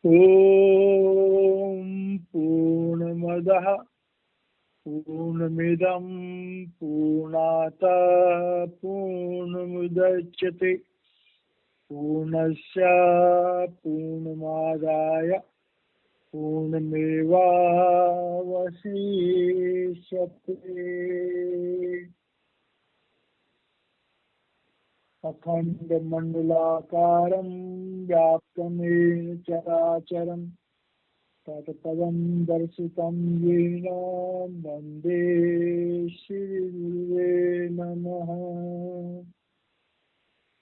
ओम पूर्णमदः पूर्णमिदं पूर्णात् पूर्णमुदच्यते पूर्णस्य पूर्णमादाय पूर्णमेवावशिष्यते। अखण्डमण्डलाकारं व्याप्तं येन चराचरं तत्पदं दर्शितं येन वन्दे श्रीगुरुवे नमः।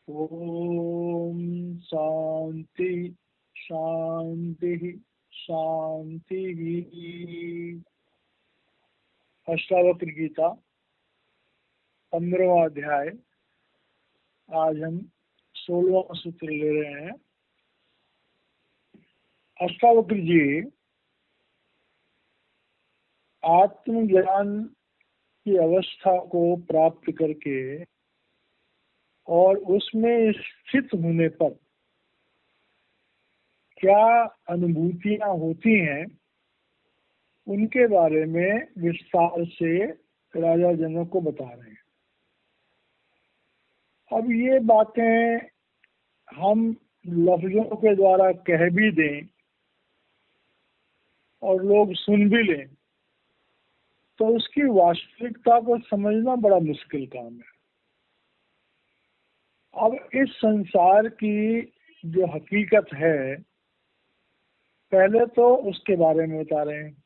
ॐ शान्ति शान्ति शान्तिः। अष्टावक्र गीता 15वां अध्याय। आज हम 16वां सूत्र ले रहे हैं। अष्टावक्र जी आत्मज्ञान की अवस्था को प्राप्त करके और उसमें स्थित होने पर क्या अनुभूतियां होती हैं उनके बारे में विस्तार से राजा जनक को बता रहे हैं। अब ये बातें हम लफ्जों के द्वारा कह भी दें और लोग सुन भी लें तो उसकी वास्तविकता को समझना बड़ा मुश्किल काम है। अब इस संसार की जो हकीकत है पहले तो उसके बारे में बता रहे हैं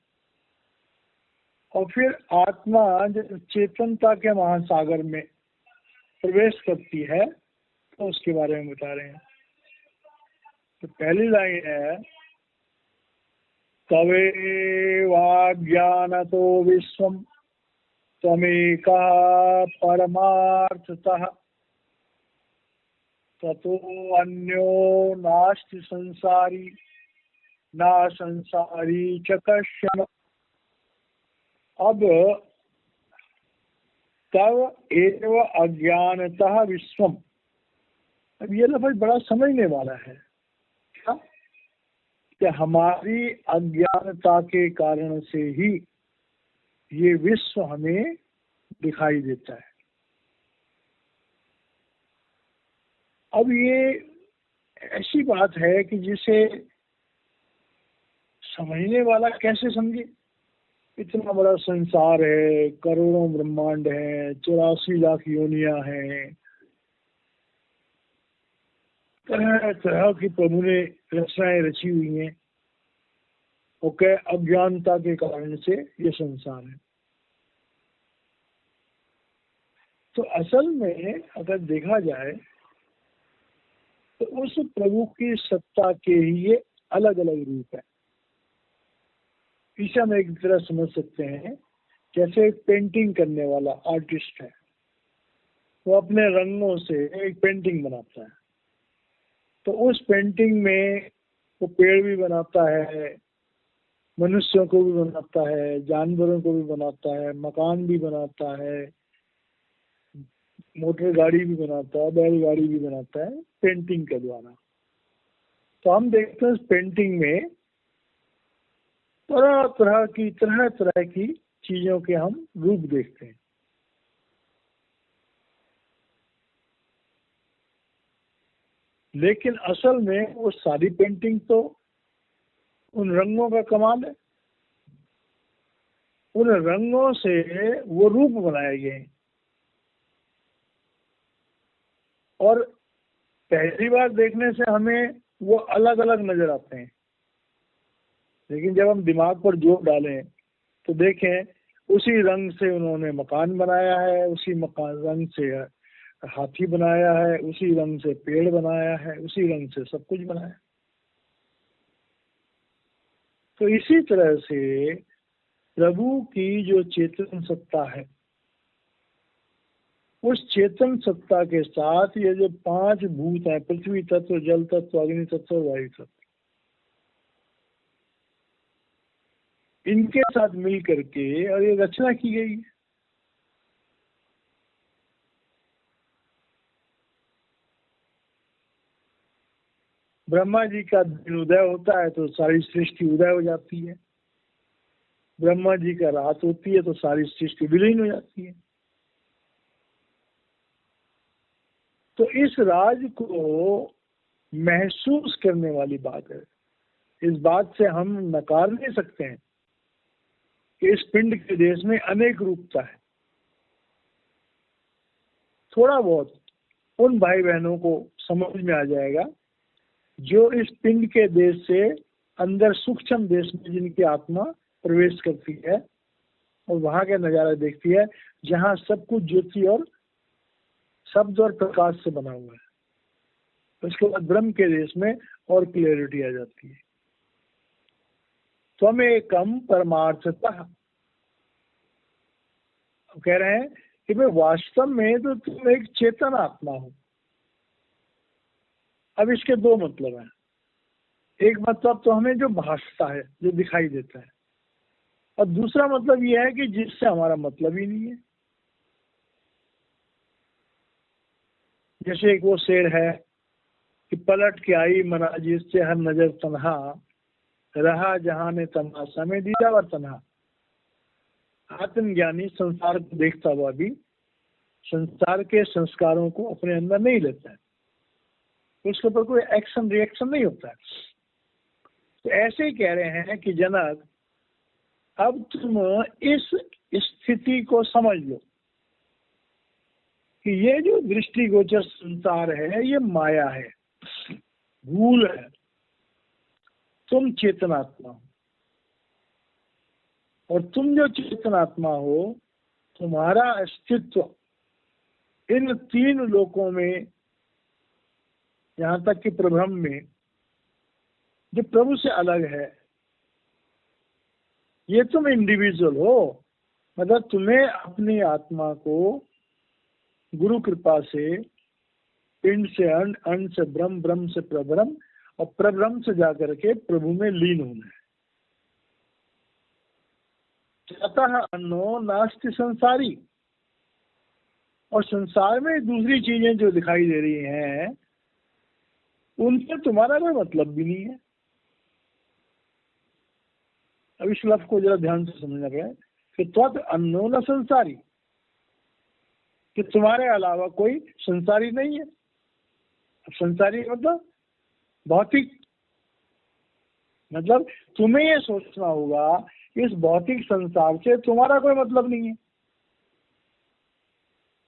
और फिर आत्मा जब चेतनता के महासागर में प्रवेश करती है तो उसके बारे में बता रहे हैं। तो पहली लाइन है तवेवाज्ञानतो विश्वम त्वमेकः परमार्थतः ततो अन्यो नास्ति संसारी ना संसारी च कश्चन। अब तव एव अज्ञानतः विश्वम। अब ये लफ्ज़ बड़ा समझने वाला है क्या कि हमारी अज्ञानता के कारण से ही ये विश्व हमें दिखाई देता है। अब ये ऐसी बात है कि जिसे समझने वाला कैसे समझे। इतना बड़ा संसार है, करोड़ों ब्रह्मांड है, 84 लाख योनियां हैं, तरह तरह की प्रभु ने रचनाएं रची हुई हैं और क्या अज्ञानता के कारण से ये संसार है। तो असल में अगर देखा जाए तो उस प्रभु की सत्ता के ही ये अलग अलग रूप है। इसे हम एक तरह समझ सकते हैं जैसे एक पेंटिंग करने वाला आर्टिस्ट है, वो अपने रंगों से एक पेंटिंग बनाता है। तो उस पेंटिंग में वो पेड़ भी बनाता है, मनुष्यों को भी बनाता है, जानवरों को भी बनाता है, मकान भी बनाता है, मोटर गाड़ी भी बनाता है, बैलगाड़ी भी बनाता है पेंटिंग के द्वारा। तो हम देखते हैं उस पेंटिंग में तरह तरह की चीजों के हम रूप देखते हैं। लेकिन असल में वो सारी पेंटिंग तो उन रंगों का कमाल है। उन रंगों से वो रूप बनाए गए हैं और पहली बार देखने से हमें वो अलग अलग नजर आते हैं। लेकिन जब हम दिमाग पर जोर डालें तो देखें उसी रंग से उन्होंने मकान बनाया है, उसी मकान रंग से हाथी बनाया है, उसी रंग से पेड़ बनाया है, उसी रंग से सब कुछ बनाया। तो इसी तरह से प्रभु की जो चेतन सत्ता है उस चेतन सत्ता के साथ ये जो 5 भूत हैं, पृथ्वी तत्व, जल तत्व, अग्नि तत्व, वायु तत्व, इनके साथ मिल करके और ये रचना की गई है। ब्रह्मा जी का दिन उदय होता है तो सारी सृष्टि उदय हो जाती है, ब्रह्मा जी का रात होती है तो सारी सृष्टि विलीन हो जाती है। तो इस राज को महसूस करने वाली बात है। इस बात से हम नकार नहीं सकते हैं कि इस पिंड के देश में अनेक रूपता है। थोड़ा बहुत उन भाई बहनों को समझ में आ जाएगा जो इस पिंड के देश से अंदर सूक्ष्म देश में जिनकी आत्मा प्रवेश करती है और वहां का नजारा देखती है, जहां सब कुछ ज्योति और शब्द और प्रकाश से बना हुआ है। उसके बाद ब्रह्म के देश में और क्लियरिटी आ जाती है। त्वमेकम परमार्थतः, कह रहे हैं कि भाई वास्तव में तो तुम एक चेतन आत्मा हो। अब इसके दो मतलब हैं। एक मतलब तो हमें जो भासता है, जो दिखाई देता है, और दूसरा मतलब यह है कि जिससे हमारा मतलब ही नहीं है। जैसे एक वो शेर है कि पलट के आई मनाजिर से हर नजर तन्हा, रहा जहां ने तमाशा में दीदावर तन्हा। आत्मज्ञानी संसार को देखता हुआ भी संसार के संस्कारों को अपने अंदर नहीं लेता है, उसके ऊपर कोई एक्शन रिएक्शन नहीं होता है। तो ऐसे ही कह रहे हैं कि जनक, अब तुम इस स्थिति को समझ लो कि ये जो दृष्टिगोचर संसार है ये माया है, भूल है। तुम चेतनात्मा हो, और तुम जो चेतनात्मा हो, तुम्हारा अस्तित्व इन तीन लोकों में, यहाँ तक कि प्रब्रह्म में, जो प्रभु से अलग है। ये तुम इंडिविजुअल हो, मतलब तुम्हें अपनी आत्मा को गुरु कृपा से पिंड से अन्न, अन्न से ब्रह्म, ब्रह्म से प्रब्रह्म, और प्रब्रह्म से जाकर के प्रभु में लीन होना है। अतः अन्नो नास्ति संसारी, और संसार में दूसरी चीजें जो दिखाई दे रही हैं उनसे तुम्हारा कोई मतलब भी नहीं है। अब इस लफ्ज को जरा ध्यान से समझना पड़ेगा कि त्वत् अन्नो न संसारी, कि तुम्हारे अलावा कोई संसारी नहीं है। अब संसारी मतलब भौतिक, मतलब तुम्हें ये सोचना होगा इस भौतिक संसार से तुम्हारा कोई मतलब नहीं है।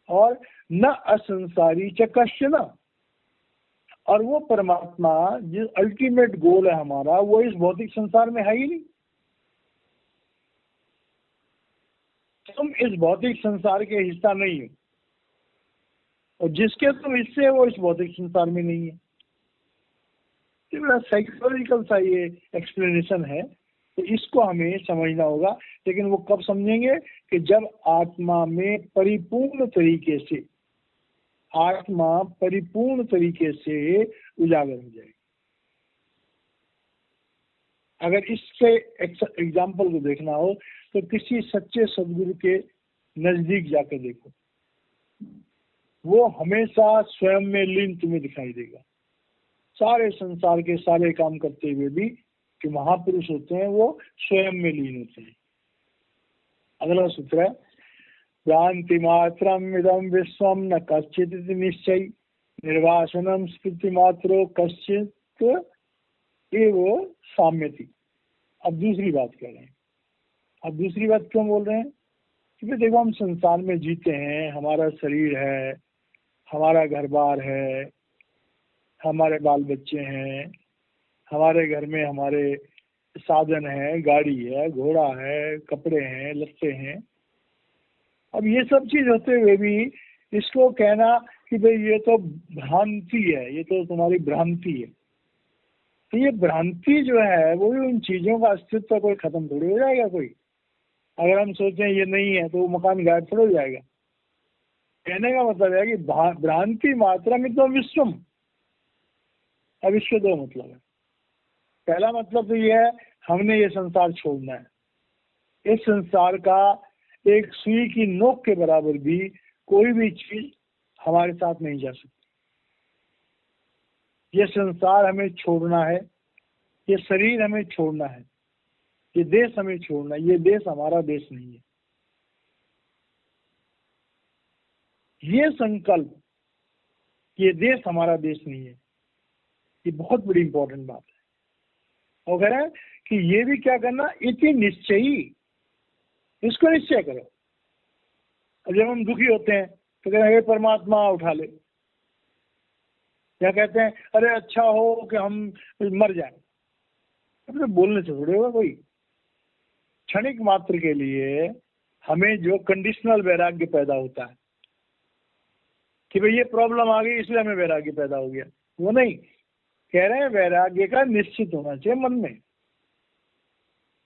और न असंसारी च कश्चन, और वो परमात्मा जिस अल्टीमेट गोल है हमारा, वो इस भौतिक संसार में है ही नहीं। तुम इस भौतिक संसार के हिस्सा नहीं हो, और जिसके तुम हिस्से हो वो इस भौतिक संसार में नहीं है। ये बड़ा साइकोलॉजिकल सा ये एक्सप्लेनेशन है, तो इसको हमें समझना होगा। लेकिन वो कब समझेंगे कि जब आत्मा में परिपूर्ण तरीके से, आत्मा परिपूर्ण तरीके से उजागर हो जाएगी। अगर इसके एग्जाम्पल को देखना हो तो किसी सच्चे सदगुरु के नजदीक जाकर देखो, वो हमेशा स्वयं में लीन तुम्हें दिखाई देगा। सारे संसार के सारे काम करते हुए भी जो महापुरुष होते हैं वो स्वयं में लीन होते हैं। अगला सूत्र है, भ्रांति मात्रम इदम विश्वम न कश्चित निश्चय, निर्वासनम स्मृति मात्रो कश्चित एवं साम्यति। अब दूसरी बात कह रहे हैं। अब दूसरी बात क्यों बोल रहे हैं? क्योंकि देखो, हम संसार में जीते हैं, हमारा शरीर है, हमारा घर बार है, हमारे बाल बच्चे हैं, हमारे घर में हमारे साधन है, गाड़ी है, घोड़ा है, कपड़े हैं, लत्ते हैं। अब ये सब चीज होते हुए भी इसको कहना कि भाई ये तो भ्रांति है, ये तो तुम्हारी भ्रांति है, तो ये भ्रांति जो है वो भी उन चीजों का अस्तित्व कोई खत्म थोड़ी हो जाएगा। कोई अगर हम सोचें ये नहीं है तो वो मकान गायब थोड़ा हो जाएगा। कहने का मतलब है कि भ्रांति मात्रा में तो विश्वम। अब इसके दो मतलब है। पहला मतलब तो ये है, हमने ये संसार छोड़ना है। इस संसार का एक सुई की नोक के बराबर भी कोई भी चीज हमारे साथ नहीं जा सकती। ये संसार हमें छोड़ना है, ये शरीर हमें छोड़ना है, ये देश हमें छोड़ना है। ये देश हमारा देश नहीं है। ये संकल्प, ये देश हमारा देश नहीं है, ये बहुत बड़ी इंपॉर्टेंट बात है। और कह रहा है कि ये भी क्या करना, इति निश्चयी, इसको निश्चय करो। और जब हम दुखी होते हैं तो कहते हैं हे परमात्मा उठा ले, या कहते हैं अरे अच्छा हो कि हम मर जाए। अपने बोलने से थोड़े होगा कोई। क्षणिक मात्र के लिए हमें जो कंडीशनल वैराग्य पैदा होता है कि भाई ये प्रॉब्लम आ गई इसलिए हमें वैराग्य पैदा हो गया, वो नहीं। कह रहे हैं वैराग्य का निश्चित होना चाहिए मन में।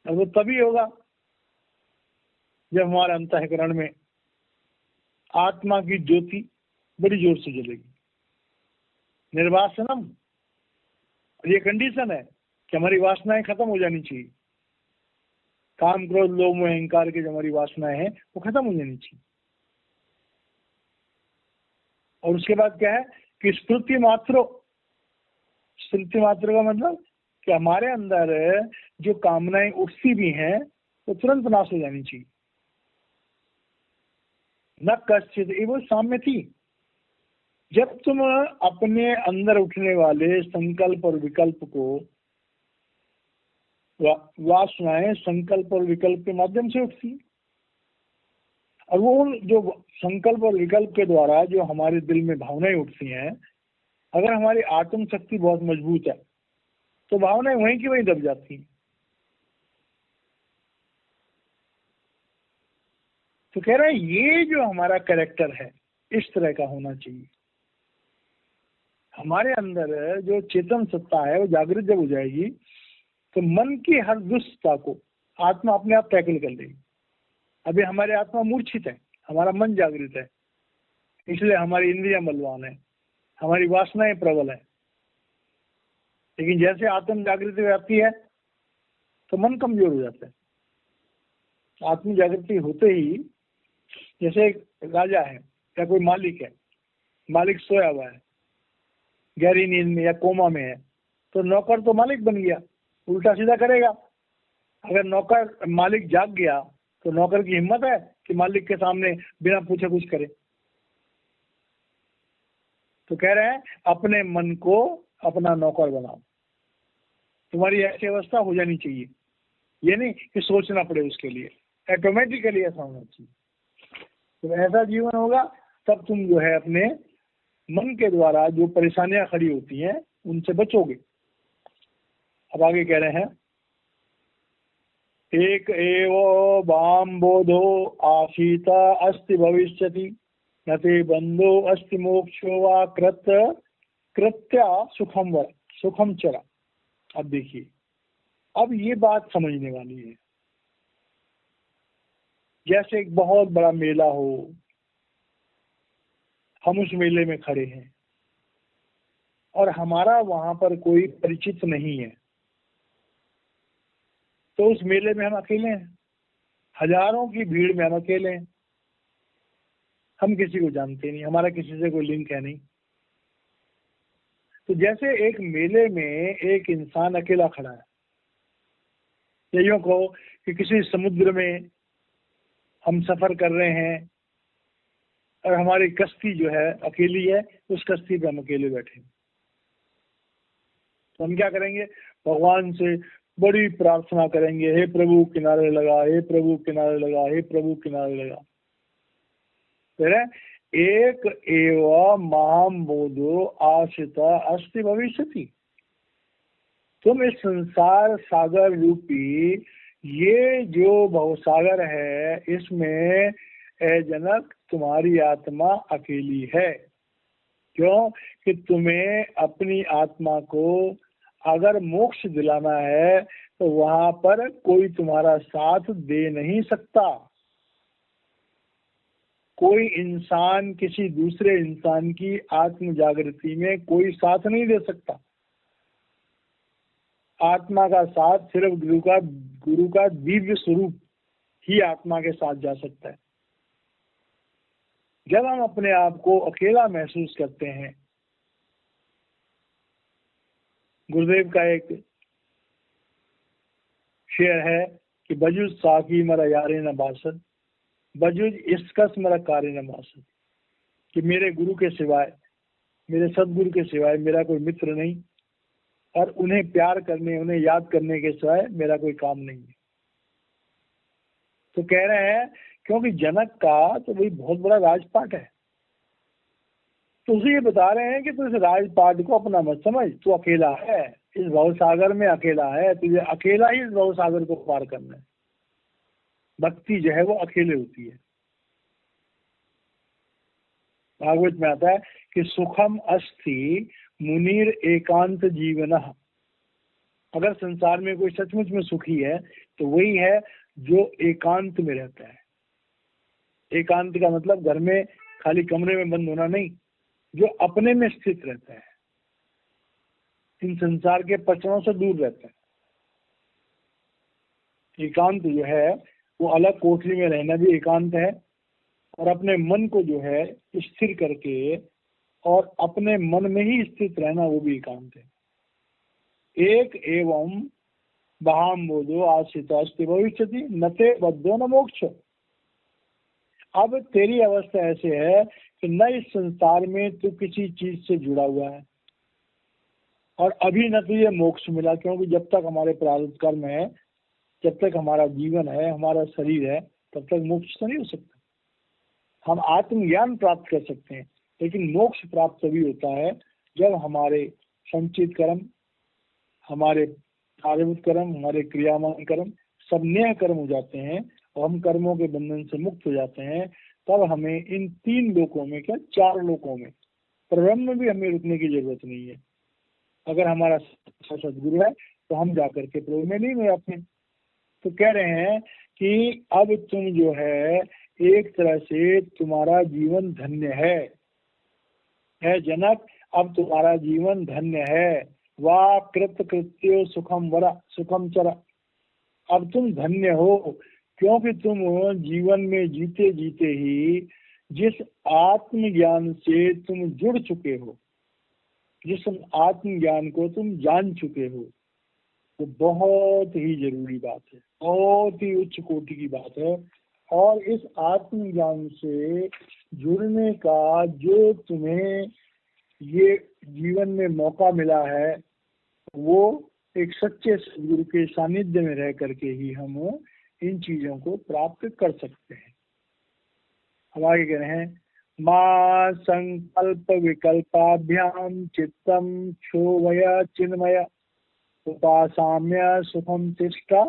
और वो तभी होगा जब हमारे अंतःकरण में आत्मा की ज्योति बड़ी जोर से जलेगी। निर्वासनम, ये कंडीशन है कि हमारी वासनाएं खत्म हो जानी चाहिए। काम क्रोध लोभ मोह अहंकार की जो हमारी वासनाएं हैं वो खत्म हो जानी चाहिए। और उसके बाद क्या है कि स्फूर्ति मात्रो, स्फूर्ति मात्र का मतलब कि हमारे अंदर जो कामनाएं उठती भी हैं वो तुरंत नाश हो जानी चाहिए। न कश्चित, वो साम्य थी। जब तुम अपने अंदर उठने वाले संकल्प और विकल्प को, वासनाएं संकल्प और विकल्प के माध्यम से उठती, और वो जो संकल्प और विकल्प के द्वारा जो हमारे दिल में भावनाएं उठती हैं, अगर हमारी आत्म शक्ति बहुत मजबूत है तो भावनाएं वहीं की वहीं दब जाती हैं। तो कह रहा है ये जो हमारा कैरेक्टर है इस तरह का होना चाहिए। हमारे अंदर जो चेतन सत्ता है वो जागृत जब हो जाएगी तो मन की हर दुष्टता को आत्मा अपने आप टैकल कर लेगी। अभी हमारी आत्मा मूर्छित है, हमारा मन जागृत है, इसलिए हमारी इंद्रियां बलवान है, हमारी वासनाएं प्रबल है। लेकिन जैसे आत्म जागृति आती है तो मन कमजोर हो जाता है। आत्म जागृति होते ही, जैसे एक राजा है या कोई मालिक है, मालिक सोया हुआ है गहरी नींद में या कोमा में है, तो नौकर तो मालिक बन गया, उल्टा सीधा करेगा। अगर नौकर मालिक जाग गया तो नौकर की हिम्मत है कि मालिक के सामने बिना पूछे कुछ करे। तो कह रहे हैं अपने मन को अपना नौकर बनाओ। तुम्हारी ऐसी अवस्था हो जानी चाहिए, ये नहीं कि सोचना पड़े उसके लिए, ऑटोमेटिकली ऐसा होना चाहिए। तो ऐसा जीवन होगा तब तुम जो है अपने मन के द्वारा जो परेशानियां खड़ी होती हैं उनसे बचोगे। अब आगे कह रहे हैं एक एव वाम बोधो आशीता अस्ति भविष्यति न ते बंधो अस्ति मोक्षो वा कृत्या सुखम चरा। अब देखिए, अब ये बात समझने वाली है। जैसे एक बहुत बड़ा मेला हो, हम उस मेले में खड़े हैं और हमारा वहां पर कोई परिचित नहीं है, तो उस मेले में हम अकेले हैं, हजारों की भीड़ में हम अकेले हैं, हम किसी को जानते नहीं, हमारा किसी से कोई लिंक है नहीं। तो जैसे एक मेले में एक इंसान अकेला खड़ा है, या यूं कहो कि किसी समुद्र में हम सफर कर रहे हैं और हमारी कश्ती जो है अकेली है, उस कश्ती पे हम अकेले बैठे, तो हम क्या करेंगे, भगवान से बड़ी प्रार्थना करेंगे, हे प्रभु किनारे लगा, हे प्रभु किनारे लगा, हे प्रभु किनारे लगा। फिर एक एव माम बोधो आशिता अस्ति भविष्यति। तुम इस संसार सागर रूपी ये जो भवसागर है, इसमें ए जनक तुम्हारी आत्मा अकेली है। क्यों कि तुम्हें अपनी आत्मा को अगर मोक्ष दिलाना है तो वहां पर कोई तुम्हारा साथ दे नहीं सकता। कोई इंसान किसी दूसरे इंसान की आत्म जागृति में कोई साथ नहीं दे सकता। आत्मा का साथ सिर्फ गुरु का दिव्य स्वरूप ही आत्मा के साथ जा सकता है। जब हम अपने आप को अकेला महसूस करते हैं गुरुदेव का एक शेर है कि बजुज साकी मरा यारे न बासद, बजुज इसकस मरा कार्य न बासद, कि मेरे गुरु के सिवाय, मेरे सदगुरु के सिवाय मेरा कोई मित्र नहीं, और उन्हें प्यार करने, उन्हें याद करने के सिवाय मेरा कोई काम नहीं है। तो कह रहे हैं क्योंकि जनक का तो भाई बहुत बड़ा राजपाट है, तो उसे ये बता रहे हैं कि तू इस राजपाट को अपना मत समझ, तू अकेला है इस भवसागर में, अकेला है, तुझे अकेला ही इस भवसागर को पार करना है। भक्ति जो है वो अकेले होती है। भागवत में आता है कि सुखम अस्ति मुनीर एकांत जीवन, अगर संसार में कोई सचमुच में सुखी है तो वही है जो एकांत में रहता है। एकांत का मतलब घर में खाली कमरे में बंद होना नहीं, जो अपने में स्थित रहता है, इन संसार के पचड़ों से दूर रहता है। एकांत जो है वो अलग कोठरी में रहना भी एकांत है, और अपने मन को जो है स्थिर करके और अपने मन में ही स्थित रहना वो भी एकांत है। एक एवं बहाम बोधो आश्रितास्ति भविष्यति नते बद्धो न मोक्ष। अब तेरी अवस्था ऐसे है कि न इस संसार में तू किसी चीज से जुड़ा हुआ है, और अभी न तुझे मोक्ष मिला, क्योंकि जब तक हमारे प्रारब्ध कर्म है, जब तक हमारा जीवन है, हमारा शरीर है, तब तक मोक्ष तो नहीं हो सकता। हम आत्मज्ञान प्राप्त कर सकते हैं, लेकिन मोक्ष प्राप्त तभी होता है जब हमारे संचित कर्म, हमारे प्रारब्ध कर्म, हमारे क्रियामान कर्म सब नेह कर्म हो जाते हैं और हम कर्मों के बंधन से मुक्त हो जाते हैं। तब हमें इन 3 लोकों में, क्या 4 लोकों में, ब्रह्म में भी हमें रुकने की जरूरत नहीं है। अगर हमारा सदगुरु है तो हम जाकर के प्रभु में नहीं जाते। तो कह रहे हैं कि अब तुम जो है एक तरह से तुम्हारा जीवन धन्य है जनक, अब तुम्हारा जीवन धन्य है। वाह कृत कृत्यो सुखम वरा सुखम चरा, अब तुम धन्य हो, क्योंकि तुम जीवन में जीते जीते ही जिस आत्मज्ञान से तुम जुड़ चुके हो, जिस आत्मज्ञान को तुम जान चुके हो, वो बहुत ही जरूरी बात है, बहुत ही उच्च कोटि की बात है। और इस आत्मज्ञान से जुड़ने का जो तुम्हें ये जीवन में मौका मिला है, वो एक सच्चे सदगुरु के सानिध्य में रह करके ही हम इन चीजों को प्राप्त कर सकते हैं। अब आगे कह रहे हैं, मां संकल्प विकल्पाभ्याम चित्तम क्षोभय चिन्मय उपासाम्य सुखम तिष्ठा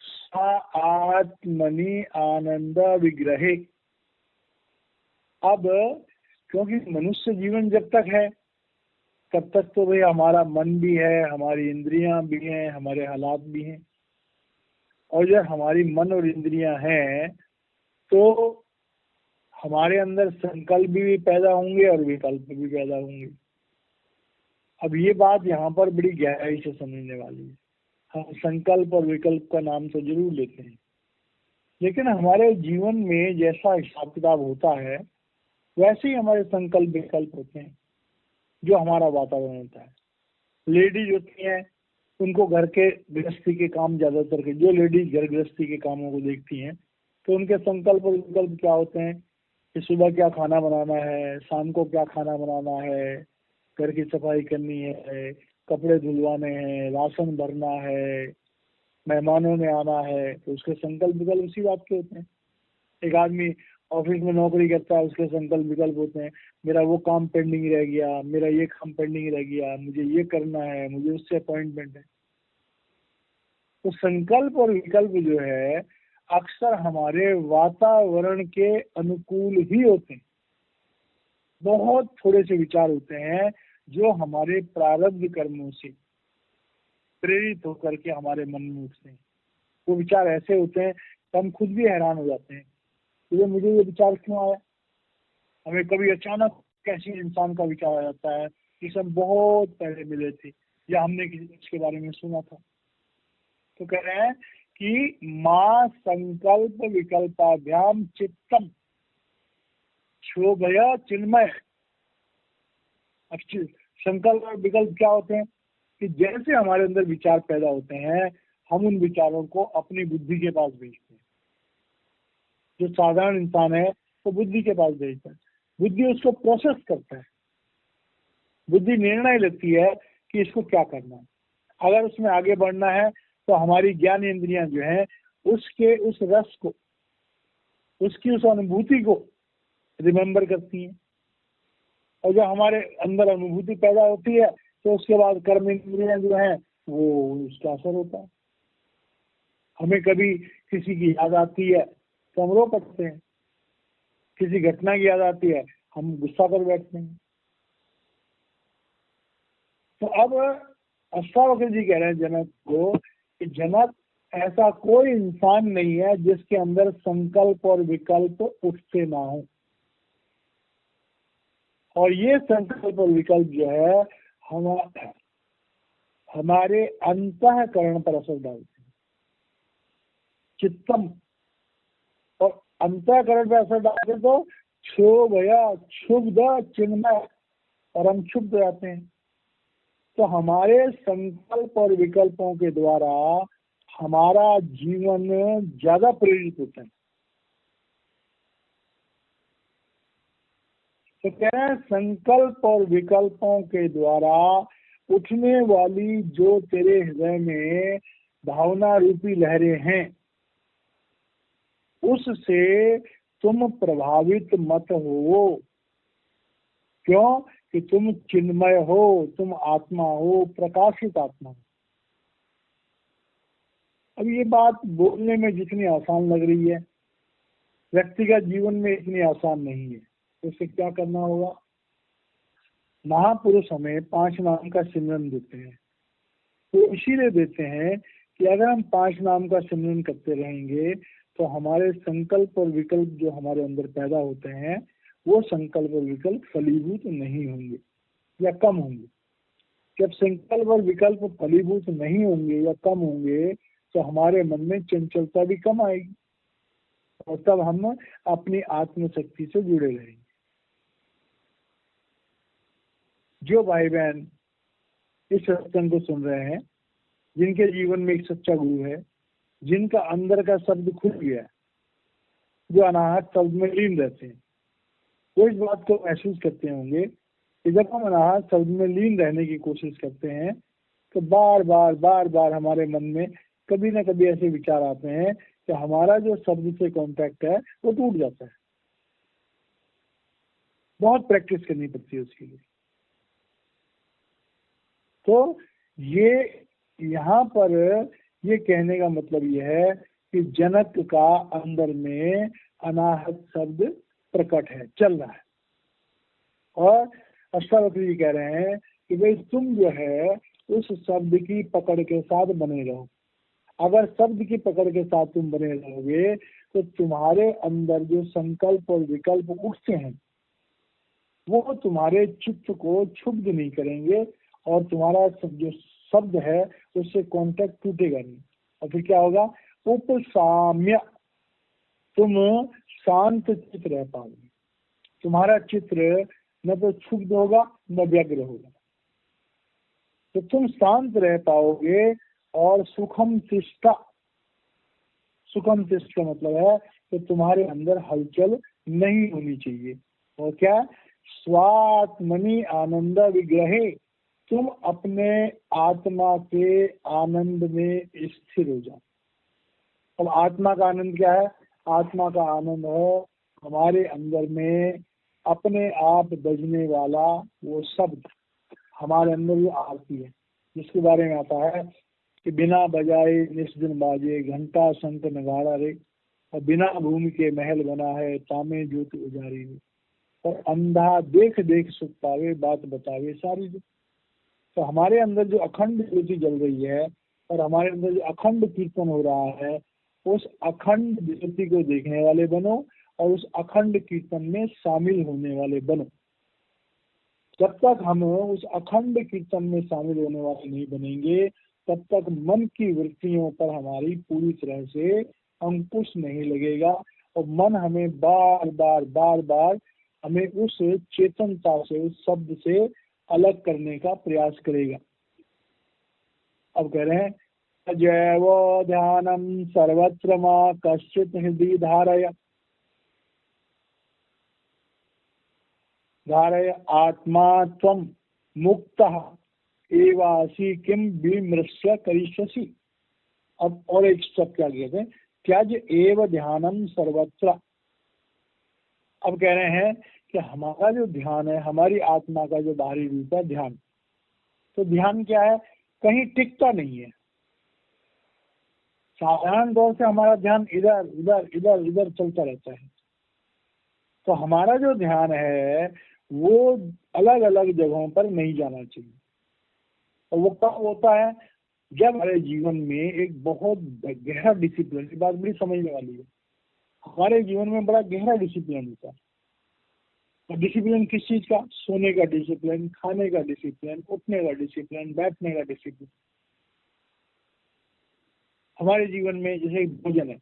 सा आत्मनि आनंद विग्रहे। अब क्योंकि मनुष्य जीवन जब तक है तब तक तो भाई हमारा मन भी है, हमारी इंद्रियां भी हैं, हमारे हालात भी हैं, और जब हमारी मन और इंद्रियां हैं तो हमारे अंदर संकल्प भी पैदा होंगे और विकल्प भी पैदा होंगे। अब ये बात यहाँ पर बड़ी गहराई से समझने वाली है। हम संकल्प और विकल्प का नाम तो जरूर लेते हैं, लेकिन हमारे जीवन में जैसा हिसाब किताब होता है वैसे ही हमारे संकल्प विकल्प होते हैं, जो हमारा वातावरण होता है। लेडीज होती हैं, उनको घर के गृहस्थी के काम ज्यादातर के, जो लेडीज घर गृहस्थी के कामों को देखती हैं तो उनके संकल्प और विकल्प क्या होते हैं कि सुबह क्या खाना बनाना है, शाम को क्या खाना बनाना है, घर की सफाई करनी है, कपड़े धुलवाने हैं, राशन भरना है, मेहमानों ने आना है, तो उसके संकल्प विकल्प उसी बात के होते हैं। एक आदमी ऑफिस में नौकरी करता है, उसके संकल्प विकल्प होते हैं, मेरा वो काम पेंडिंग रह गया, मेरा ये काम पेंडिंग रह गया, मुझे ये करना है, मुझे उससे अपॉइंटमेंट है। तो संकल्प और विकल्प जो है अक्सर हमारे वातावरण के अनुकूल ही होते हैं। बहुत थोड़े से विचार होते हैं जो हमारे प्रारब्ध कर्मों से प्रेरित होकर के हमारे मन में उठते हैं। वो विचार ऐसे होते हैं कि हम खुद भी हैरान हो जाते हैं कि मुझे ये विचार क्यों आया। हमें कभी अचानक कैसी इंसान का विचार आ जाता है कि हम बहुत पहले मिले थे या हमने किसी इसके बारे में सुना था। तो कह रहे हैं कि मां संकल्प विकल्पाभ्याम चित्तम क्षोभय चिन्मय। संकल्प और विकल्प क्या होते हैं? कि जैसे हमारे अंदर विचार पैदा होते हैं, हम उन विचारों को अपनी बुद्धि के पास भेजते हैं। जो साधारण इंसान है वो बुद्धि के पास भेजता है, बुद्धि उसको प्रोसेस करता है, बुद्धि निर्णय लेती है कि इसको क्या करना है। अगर उसमें आगे बढ़ना है तो हमारी ज्ञान इंद्रियां जो है उसके उस रस को, उसकी उस अनुभूति को रिमेम्बर करती हैं, और जब हमारे अंदर अनुभूति पैदा होती है तो उसके बाद कर्म इंद्रियां जो है वो उसका असर होता है। हमें कभी किसी की याद आती है तो हम रो पड़ते हैं, किसी घटना की याद आती है हम गुस्सा कर बैठते हैं। तो अब अष्टावक्र जी कह रहे हैं जनक को कि जनक, ऐसा कोई इंसान नहीं है जिसके अंदर संकल्प और विकल्प उठते ना हो, और ये संकल्प और विकल्प जो है हमारे अंतःकरण पर असर डालते हैं, चित्तम, और अंतःकरण पर असर डालते तो क्षोभया क्षुब्ध चिन्मय, और हम क्षुब्ध रहते हैं। तो हमारे संकल्प और विकल्पों के द्वारा हमारा जीवन ज्यादा प्रेरित होता है। तो कह रहे हैं संकल्प और विकल्पों के द्वारा उठने वाली जो तेरे हृदय में भावना रूपी लहरें हैं, उससे तुम प्रभावित मत हो। क्यों? कि तुम चिन्मय हो, तुम आत्मा हो, प्रकाशित आत्मा हो। अब ये बात बोलने में जितनी आसान लग रही है, व्यक्तिगत जीवन में इतनी आसान नहीं है। तो इसे क्या करना होगा? महापुरुष हमें 5 नाम का सिमरन देते हैं, तो इसीलिए देते हैं कि अगर हम 5 नाम का सिमरन करते रहेंगे तो हमारे संकल्प और विकल्प जो हमारे अंदर पैदा होते हैं वो संकल्प और विकल्प फलीभूत नहीं होंगे या कम होंगे। जब संकल्प और विकल्प फलीभूत नहीं होंगे या कम होंगे तो हमारे मन में चंचलता भी कम आएगी, और तब हम अपनी आत्मशक्ति से जुड़े रहेंगे। जो भाई बहन इस सत्संग को सुन रहे हैं, जिनके जीवन में एक सच्चा गुरु है, जिनका अंदर का शब्द खुल गया है, जो अनाहत शब्द में लीन रहते हैं, वो इस बात को महसूस करते होंगे कि जब हम अनाहत शब्द में लीन रहने की कोशिश करते हैं तो बार बार हमारे मन में कभी ना कभी ऐसे विचार आते हैं कि हमारा जो शब्द से कांटेक्ट है वो टूट जाता है। बहुत प्रैक्टिस करनी पड़ती है उसके लिए। तो ये यहाँ पर ये कहने का मतलब ये है कि जनक का अंदर में अनाहत शब्द प्रकट है, चल रहा है, और अष्टावक्र जी कह रहे हैं कि भाई तुम जो है उस शब्द की पकड़ के साथ बने रहो। अगर शब्द की पकड़ के साथ तुम बने रहोगे तो तुम्हारे अंदर जो संकल्प और विकल्प उठते हैं वो तुम्हारे चित्त को क्षुब्ध नहीं करेंगे, और तुम्हारा जो शब्द है उससे कांटेक्ट टूटेगा नहीं। और फिर क्या होगा? उपसाम्य, तुम शांत चित्त रह पाओगे। तुम्हारा चित्र न तो क्षुब्ध होगा न व्यग्र होगा, तो तुम शांत रह पाओगे। और सुखम तिष्ठा, सुखम तिष्ठ का मतलब है कि तुम्हारे अंदर हलचल नहीं होनी चाहिए। और क्या? स्वात्मनि आनंद विग्रहे, तुम अपने आत्मा के आनंद में स्थिर हो जाओ। अब आत्मा का आनंद क्या है? आत्मा का आनंद है हमारे अंदर में अपने आप बजने वाला वो शब्द, हमारे अंदर जो आरती है, जिसके बारे में आता है कि बिना बजाए निस्दिन बाजे, घंटा शंख नगाड़ा रे, और बिना भूमि के महल बना है, तामे ज्योति उजारी रे, और अंधा देख देख सुख पावे, बात बतावे सारी। तो हमारे अंदर जो अखंड ज्योति जल रही है और हमारे अंदर जो अखंड कीर्तन हो रहा है, उस अखंड ज्योति को देखने वाले बनो और उस अखंड कीर्तन में शामिल होने वाले बनो। जब तक हम उस अखंड कीर्तन में शामिल होने वाले नहीं बनेंगे तब तक मन की वृत्तियों पर हमारी पूरी तरह से अंकुश नहीं लगेगा, और मन हमें बार बार हमें उस चेतनता से, उस शब्द से अलग करने का प्रयास करेगा। अब कह रहे हैं जैव ध्यानम सर्वत्र मा कश्चित हृदय धारय धारय आत्मा त्वं मुक्तः एवासी किम विमृश्य करिष्यसि। अब और एक स्टेप क्या कहते हैं, त्यज एव ध्यानम सर्वत्र। अब कह रहे हैं कि हमारा जो ध्यान है, हमारी आत्मा का जो बाहरी रूप है ध्यान, तो ध्यान क्या है, कहीं टिकता नहीं है। साधारण तौर से हमारा ध्यान इधर इधर इधर इधर चलता रहता है। तो हमारा जो ध्यान है वो अलग अलग जगहों पर नहीं जाना चाहिए। और वो कब होता है, जब हमारे जीवन में एक बहुत गहरा डिसिप्लिन, की बात बड़ी समझने वाली है, हमारे जीवन में बड़ा गहरा डिसिप्लिन होता है। और डिसिप्लिन किस चीज का, सोने का डिसिप्लिन, खाने का डिसिप्लिन, उठने का डिसिप्लिन, बैठने का डिसिप्लिन। हमारे जीवन में जैसे भोजन है,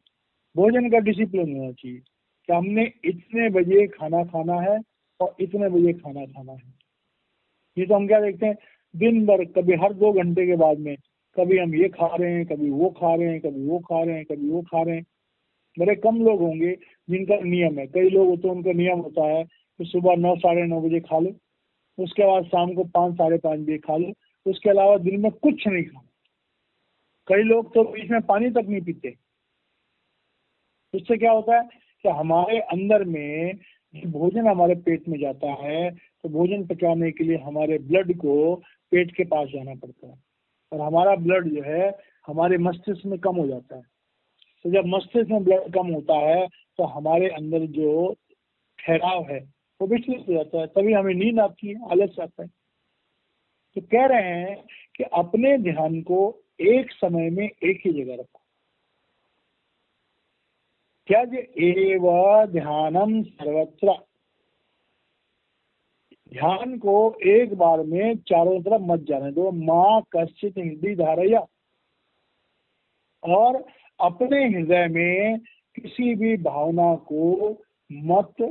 भोजन का डिसिप्लिन होना चाहिए कि हमने इतने बजे खाना खाना है और इतने बजे खाना खाना है। ये तो हम क्या देखते हैं, दिन भर कभी हर 2 घंटे के बाद में कभी हम ये खा रहे हैं, कभी वो खा रहे हैं, कभी वो खा रहे हैं, कभी वो खा रहे हैं। बड़े कम लोग होंगे जिनका नियम है। कई लोग तो उनका नियम होता है कि सुबह 9 साढ़े 9 बजे खा लो, उसके बाद शाम को 5 साढ़े 5 बजे खा लो, उसके अलावा दिन में कुछ नहीं खाना। कई लोग तो बीच में पानी तक नहीं पीते। इससे क्या होता है कि हमारे अंदर में भोजन हमारे पेट में जाता है, तो भोजन पचाने के लिए हमारे ब्लड को पेट के पास जाना पड़ता है, और हमारा ब्लड जो है हमारे मस्तिष्क में कम हो जाता है। तो जब मस्तिष्क में ब्लड कम होता है तो हमारे अंदर जो ठहराव है वो विचलित हो जाता है, तभी हमें नींद आती है, आलस आता है। तो कह रहे हैं कि अपने ध्यान को एक समय में एक ही जगह रखो। त्यज एव ध्यानम सर्वत्र। ध्यान को एक बार में चारों तरफ मत जाने दो। माँ कश्चित हृदय धारय, और अपने हृदय में किसी भी भावना को मत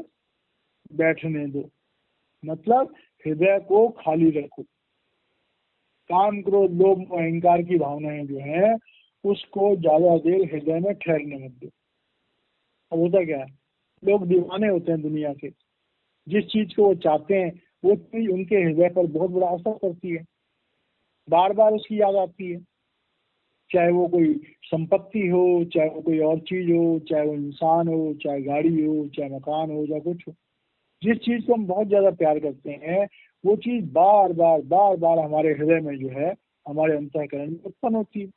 बैठने दो। मतलब हृदय को खाली रखो। काम क्रोध लोभ अहंकार की भावनाएं जो है उसको ज्यादा देर हृदय में ठहरने मत दो। अब होता क्या है, लोग दीवाने होते हैं दुनिया के, जिस चीज को वो चाहते हैं वो चीज उनके हृदय पर बहुत बड़ा असर करती है, बार बार उसकी याद आती है। चाहे वो कोई संपत्ति हो, चाहे वो कोई और चीज हो, चाहे वो इंसान हो, चाहे गाड़ी हो, चाहे मकान हो, चाहे कुछ हो, जिस चीज को हम बहुत ज्यादा प्यार करते हैं वो चीज बार बार हमारे हृदय में जो है, हमारे अंतःकरण में उत्पन्न होती है।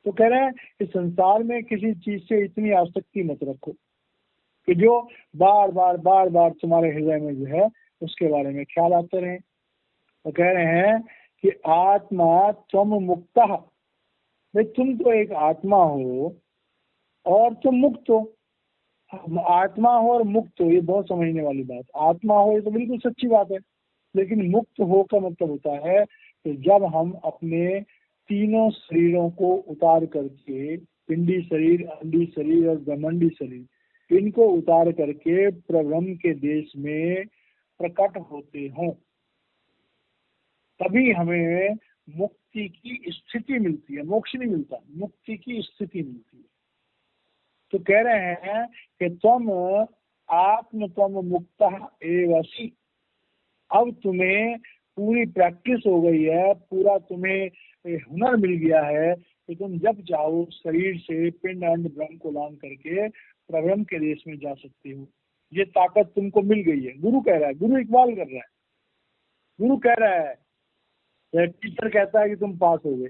तो कह रहे हैं कि संसार में किसी चीज से इतनी आसक्ति मत रखो कि जो बार बार तुम्हारे हृदय में जो है उसके बारे में ख्याल आते रहे। तो कह रहे हैं कि आत्मा त्वम मुक्तः, भाई तुम तो एक आत्मा हो और तुम मुक्त हो। आत्मा हो और मुक्त हो, ये बहुत समझने वाली बात। आत्मा हो ये तो बिल्कुल सच्ची बात है, लेकिन मुक्त हो का मतलब होता है कि जब हम अपने तीनों शरीरों को उतार करके, पिंडी शरीर, अंडी शरीर और ब्रह्मंडी शरीर, इनको उतार करके प्रब्रह्म के देश में प्रकट होते हों, तभी हमें मुक्ति की स्थिति मिलती है। मोक्ष नहीं मिलता, मुक्ति की स्थिति मिलती है। तो कह रहे हैं कि तुम आत्म तुम मुक्त एवसी। अब तुम्हें पूरी प्रैक्टिस हो गई है, पूरा तुम्हें हुनर मिल गया है कि तुम जब चाहो शरीर से पिंड अंड ब्रह्म को लांग करके प्रब्रह्म के देश में जा सकते हो। ये ताकत तुमको मिल गई है। गुरु कह रहा है, गुरु इकबाल कर रहा है, गुरु कह रहा है, टीचर कहता है कि तुम पास हो गए।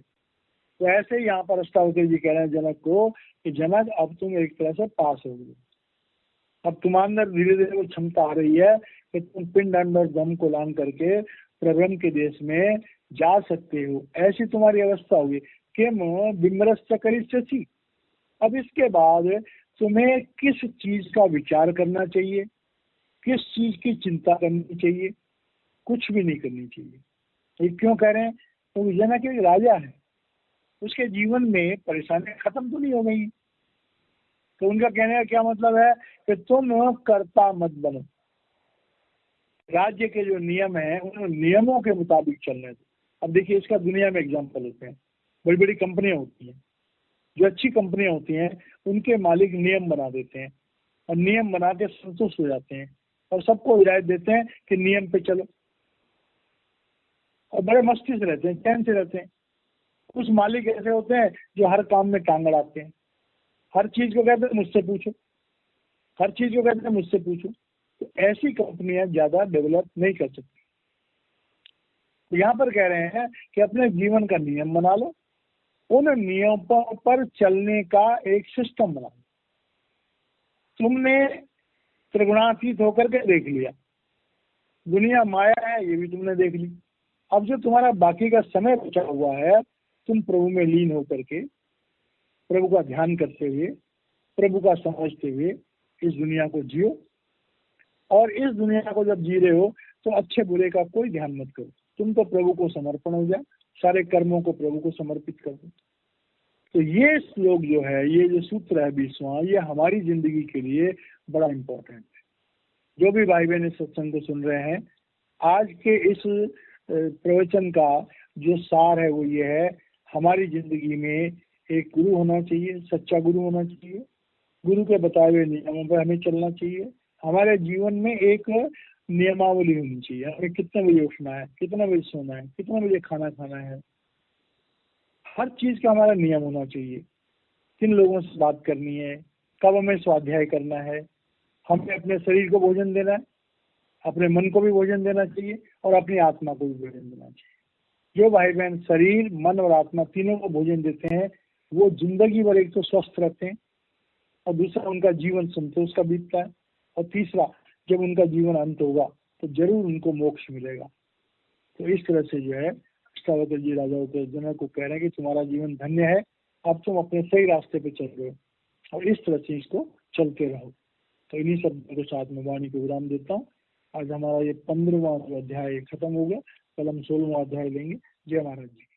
तो ऐसे ही यहाँ पर अष्टावक्र जी कह रहे हैं जनक को कि जनक अब तुम एक तरह से पास हो गए। अब तुम्हारे अंदर धीरे धीरे वो क्षमता आ रही है कि तुम पिंड अंड और ब्रह्म को लांग करके प्रब्रह्म के देश में जा सकते हो। ऐसी तुम्हारी अवस्था होगी। किम विमरश्च करिष्यसि। अब इसके बाद तुम्हें किस चीज का विचार करना चाहिए, किस चीज की चिंता करनी चाहिए, कुछ भी नहीं करनी चाहिए। ये क्यों कह रहे हैं, तो जनक एक राजा है, उसके जीवन में परेशानियां खत्म तो नहीं हो गई। तो उनका कहने का क्या मतलब है कि तुम कर्ता मत बनो, राज्य के जो नियम है उन नियमों के मुताबिक चलने दो। अब देखिए इसका दुनिया में एग्जाम्पल होते हैं। बड़ी बड़ी कंपनियां होती हैं, जो अच्छी कंपनियां होती हैं, उनके मालिक नियम बना देते हैं और नियम बना के संतुष्ट हो जाते हैं और सबको हिदायत देते हैं कि नियम पे चलो, और बड़े मस्ती से रहते हैं, चैन से रहते हैं। कुछ मालिक ऐसे होते हैं जो हर काम में टांग अड़ाते हैं, हर चीज को कहते हैं मुझसे पूछो, हर चीज को कहते हैं मुझसे पूछो। तो ऐसी कंपनियां ज्यादा डेवलप नहीं कर सकती। तो यहाँ पर कह रहे हैं कि अपने जीवन का नियम बना लो, उन नियमों पर चलने का एक सिस्टम बना लो। तुमने त्रिगुणातीत होकर के देख लिया, दुनिया माया है ये भी तुमने देख ली। अब जो तुम्हारा बाकी का समय बचा हुआ है, तुम प्रभु में लीन होकर के, प्रभु का ध्यान करते हुए, प्रभु का समझते हुए इस दुनिया को जियो। और इस दुनिया को जब जी रहे हो तो अच्छे बुरे का कोई ध्यान मत करो, तुम तो प्रभु को समर्पण हो जाए, सारे कर्मों को प्रभु को समर्पित कर दो। तो ये श्लोक जो है, ये जो सूत्र है 20वां, ये हमारी जिंदगी के लिए बड़ा इंपॉर्टेंट है। जो भी भाई बहन इस सत्संग को सुन रहे हैं, आज के इस प्रवचन का जो सार है वो ये है, हमारी जिंदगी में एक गुरु होना चाहिए, सच्चा गुरु होना चाहिए, गुरु के बताए हुए नियमों पर हमें चलना चाहिए। हमारे जीवन में एक नियमावली होनी चाहिए, हमें कितने बजे उठना है, कितने बजे सोना है, कितने बजे खाना खाना है, हर चीज का हमारा नियम होना चाहिए। किन लोगों से बात करनी है, कब हमें स्वाध्याय करना है, हमें अपने शरीर को भोजन देना है, अपने मन को भी भोजन देना चाहिए और अपनी आत्मा को भी भोजन देना चाहिए। जो भाई बहन शरीर, मन और आत्मा तीनों को भोजन देते हैं, वो जिंदगी भर एक तो स्वस्थ रहते हैं और दूसरा उनका जीवन संतोष का बीतता है, और तीसरा जब उनका जीवन अंत होगा तो जरूर उनको मोक्ष मिलेगा। तो इस तरह से जो है अष्टावक्र जी राजा जनक को कह रहे हैं कि तुम्हारा जीवन धन्य है, अब तुम अपने सही रास्ते पे चल रहे हो और इस तरह से इसको चलते रहो। तो इन्हीं शब्दों के साथ मैं वाणी को विराम देता हूँ। आज हमारा ये 15वां अध्याय खत्म हो गया, कल हम 16वां अध्याय लेंगे। जय महाराज जी।